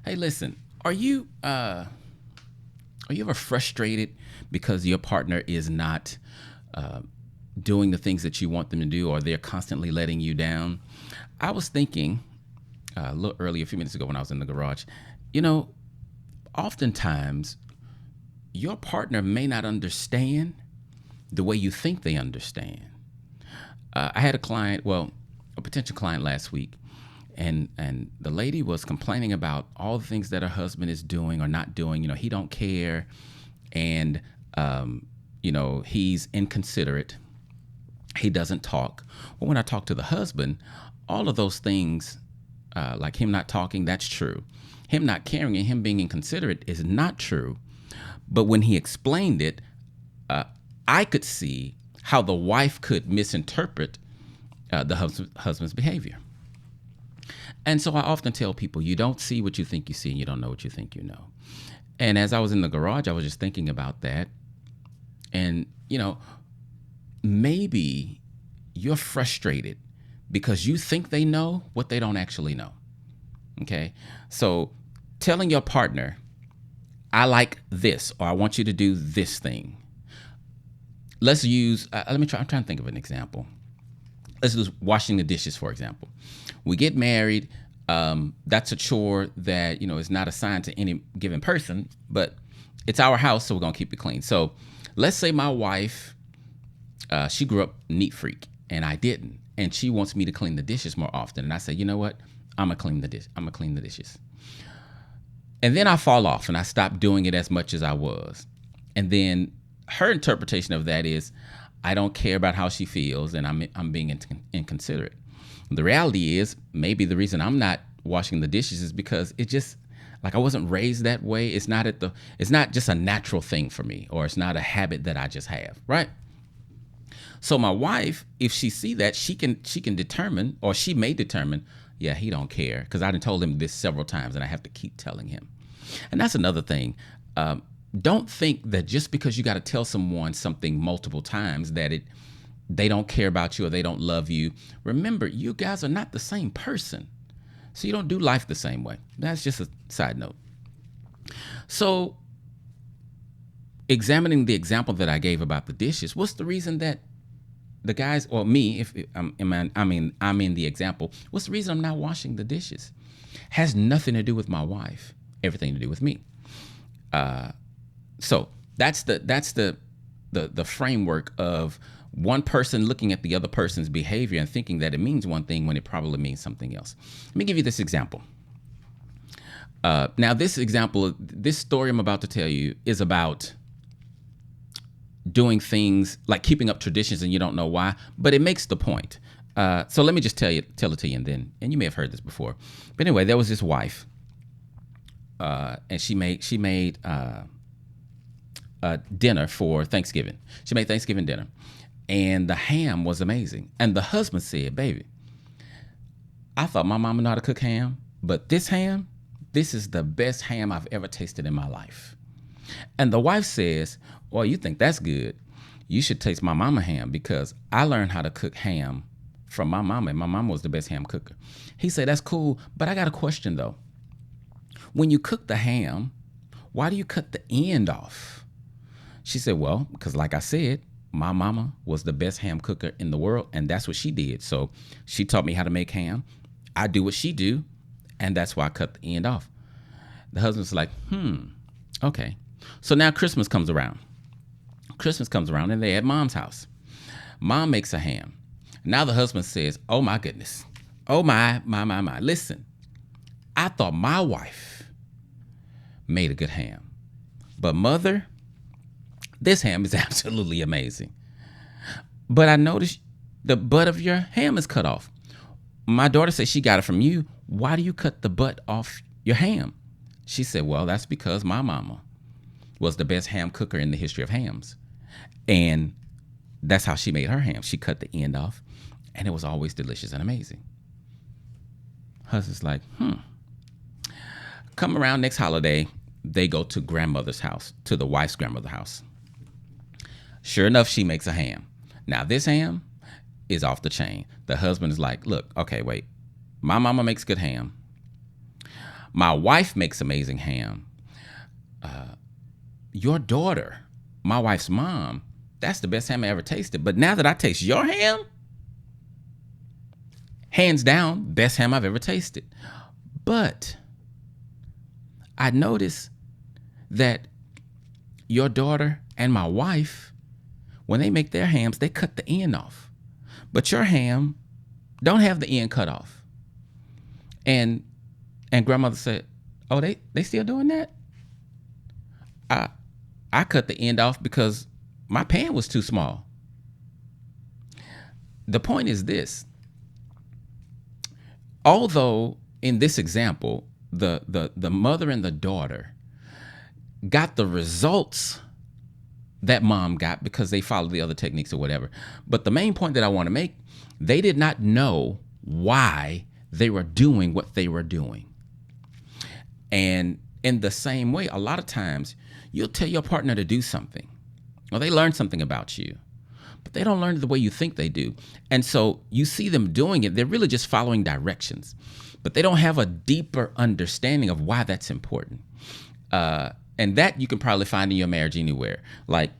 Hey, listen, are you ever frustrated because your partner is not uh, doing the things that you want them to do, or they're constantly letting you down? I was thinking a little earlier, a few minutes ago, when I was in the garage. You know, oftentimes your partner may not understand the way you think they understand. I had a client, well, a potential client last week, and the lady was complaining about all the things that her husband is doing or not doing. You know, he don't care, and he's inconsiderate. He doesn't talk. Well, when I talk to the husband, all of those things, like him not talking, that's true. Him not caring and him being inconsiderate is not true. But when he explained it, uh, I could see how the wife could misinterpret the husband's behavior. And so I often tell people, you don't see what you think you see, and you don't know what you think you know. And as I was in the garage, I was just thinking about that. And, maybe you're frustrated because you think they know what they don't actually know. Okay. So telling your partner, I like this, or I want you to do this thing. Let's use, let me try, I'm trying to think of an example. Let's do washing the dishes, for example. We get married. That's a chore that, is not assigned to any given person, but it's our house, so we're going to keep it clean. So let's say my wife, she grew up neat freak and I didn't. And she wants me to clean the dishes more often. And I say, you know what? I'm going to clean the dishes. And then I fall off and I stop doing it as much as I was. And then her interpretation of that is, I don't care about how she feels, and I'm being inconsiderate. The reality is, maybe the reason I'm not washing the dishes is because it just, like, I wasn't raised that way. It's not just a natural thing for me, or it's not a habit that I just have, right? So my wife, if she see that, she can determine, or she may determine, yeah, he don't care, because I done told him this several times, and I have to keep telling him. And that's another thing. Don't think that just because you got to tell someone something multiple times that they don't care about you or they don't love you. Remember, you guys are not the same person, so you don't do life the same way. That's just a side note. So, examining the example that I gave about the dishes, what's the reason that the guys, or me, if I'm in the example, what's the reason I'm not washing the dishes? Has nothing to do with my wife, everything to do with me. So that's the framework of one person looking at the other person's behavior and thinking that it means one thing when it probably means something else. Let me give you this example. Now, this story I'm about to tell you is about doing things like keeping up traditions and you don't know why, but it makes the point. So let me just tell it to you, and you may have heard this before. But anyway, there was this wife, and she made dinner for Thanksgiving. She made Thanksgiving dinner, and the ham was amazing. And the husband said, "Baby, I thought my mama knew how to cook ham, but this is the best ham I've ever tasted in my life." And the wife says, "Well, you think that's good? You should taste my mama ham, because I learned how to cook ham from my mama, and my mama was the best ham cooker." He said, "That's cool, but I got a question though. When you cook the ham, why do you cut the end off?" She said, "Well, because like I said, my mama was the best ham cooker in the world, and that's what she did. So she taught me how to make ham. I do what she do, and that's why I cut the end off." The husband's like, okay. So now Christmas comes around. And they're at mom's house. Mom makes a ham. Now the husband says, "Oh my goodness. Oh my. Listen, I thought my wife made a good ham, but mother, this ham is absolutely amazing. But I noticed the butt of your ham is cut off. My daughter says she got it from you. Why do you cut the butt off your ham?" She said, "Well, that's because my mama was the best ham cooker in the history of hams. And that's how she made her ham. She cut the end off, and it was always delicious and amazing." Husband's like, Come around next holiday, they go to grandmother's house, to the wife's grandmother's house. Sure enough, she makes a ham. Now, this ham is off the chain. The husband is like, "Look, okay, wait. My mama makes good ham. My wife makes amazing ham. Your daughter, my wife's mom, that's the best ham I ever tasted. But now that I taste your ham, hands down, best ham I've ever tasted. But I noticed that your daughter and my wife, when they make their hams, they cut the end off. But your ham don't have the end cut off. And grandmother said, oh, they still doing that? I cut the end off because my pan was too small. The point is this. Although in this example, the mother and the daughter got the results that mom got because they followed the other techniques or whatever. But the main point that I want to make, they did not know why they were doing what they were doing. And in the same way, a lot of times you'll tell your partner to do something, or they learn something about you, but they don't learn it the way you think they do. And so you see them doing it, they're really just following directions, but they don't have a deeper understanding of why that's important. And that you can probably find in your marriage anywhere. Like,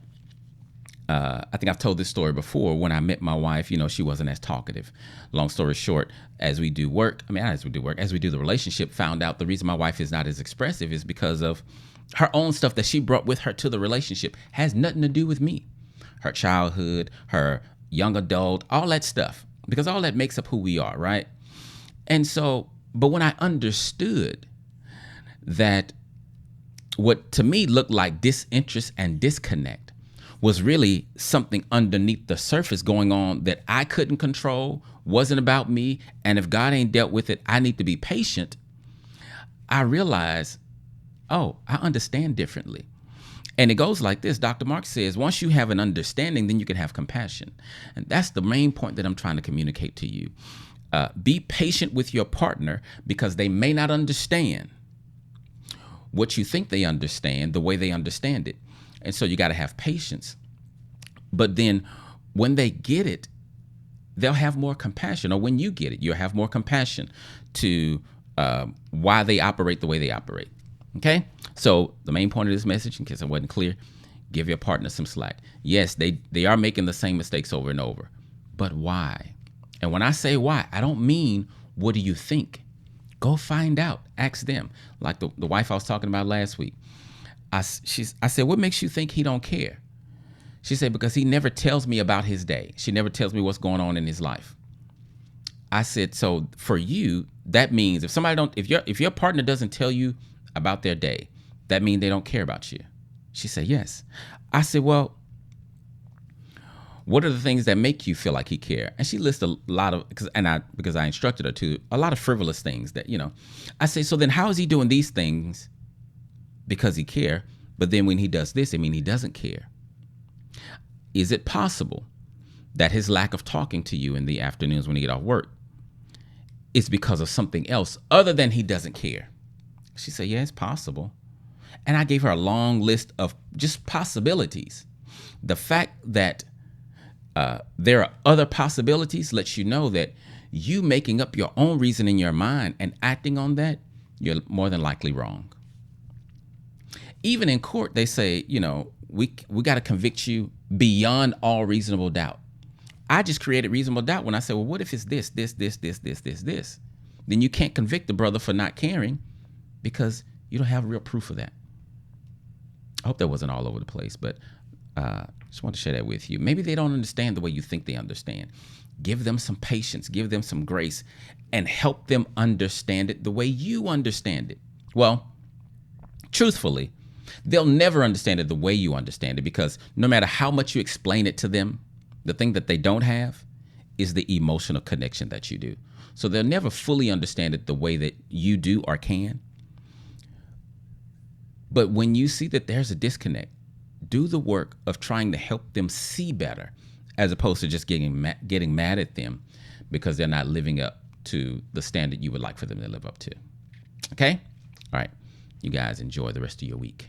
I think I've told this story before. When I met my wife, she wasn't as talkative. Long story short, as we do the relationship, found out the reason my wife is not as expressive is because of her own stuff that she brought with her to the relationship. Has nothing to do with me. Her childhood, her young adult, all that stuff, because all that makes up who we are, right? And so, but when I understood that what to me looked like disinterest and disconnect was really something underneath the surface going on that I couldn't control, wasn't about me, and if God ain't dealt with it, I need to be patient. I realized, oh, I understand differently. And it goes like this. Dr. Mark says, once you have an understanding, then you can have compassion. And that's the main point that I'm trying to communicate to you. Be patient with your partner because they may not understand what you think they understand the way they understand it. And so you got to have patience. But then when they get it, they'll have more compassion. Or when you get it, you'll have more compassion to why they operate the way they operate. Okay? So the main point of this message, in case I wasn't clear, give your partner some slack. Yes, they are making the same mistakes over and over. But why? And when I say why, I don't mean what do you think? Go find out. Ask them. Like the wife I was talking about last week. I said, what makes you think he don't care? She said, because he never tells me about his day. She never tells me what's going on in his life. I said, so for you, that means if your partner doesn't tell you about their day, that means they don't care about you. She said, yes. I said, well, what are the things that make you feel like he care? And she lists a lot of, because I instructed her to, a lot of frivolous things that, I say, so then how is he doing these things because he care? But then when he does this, he doesn't care. Is it possible that his lack of talking to you in the afternoons when he get off work is because of something else other than he doesn't care? She said, yeah, it's possible. And I gave her a long list of just possibilities. The fact that there are other possibilities lets you know that you making up your own reason in your mind and acting on that, you're more than likely wrong. Even in court, they say, we got to convict you beyond all reasonable doubt. I just created reasonable doubt when I said, well, what if it's this? Then you can't convict the brother for not caring because you don't have real proof of that. I hope that wasn't all over the place, but just want to share that with you. Maybe they don't understand the way you think they understand. Give them some patience, give them some grace, and help them understand it the way you understand it. Well, truthfully, they'll never understand it the way you understand it because no matter how much you explain it to them, the thing that they don't have is the emotional connection that you do. So they'll never fully understand it the way that you do or can. But when you see that there's a disconnect, do the work of trying to help them see better as opposed to just getting mad at them because they're not living up to the standard you would like for them to live up to. Okay? All right. You guys enjoy the rest of your week.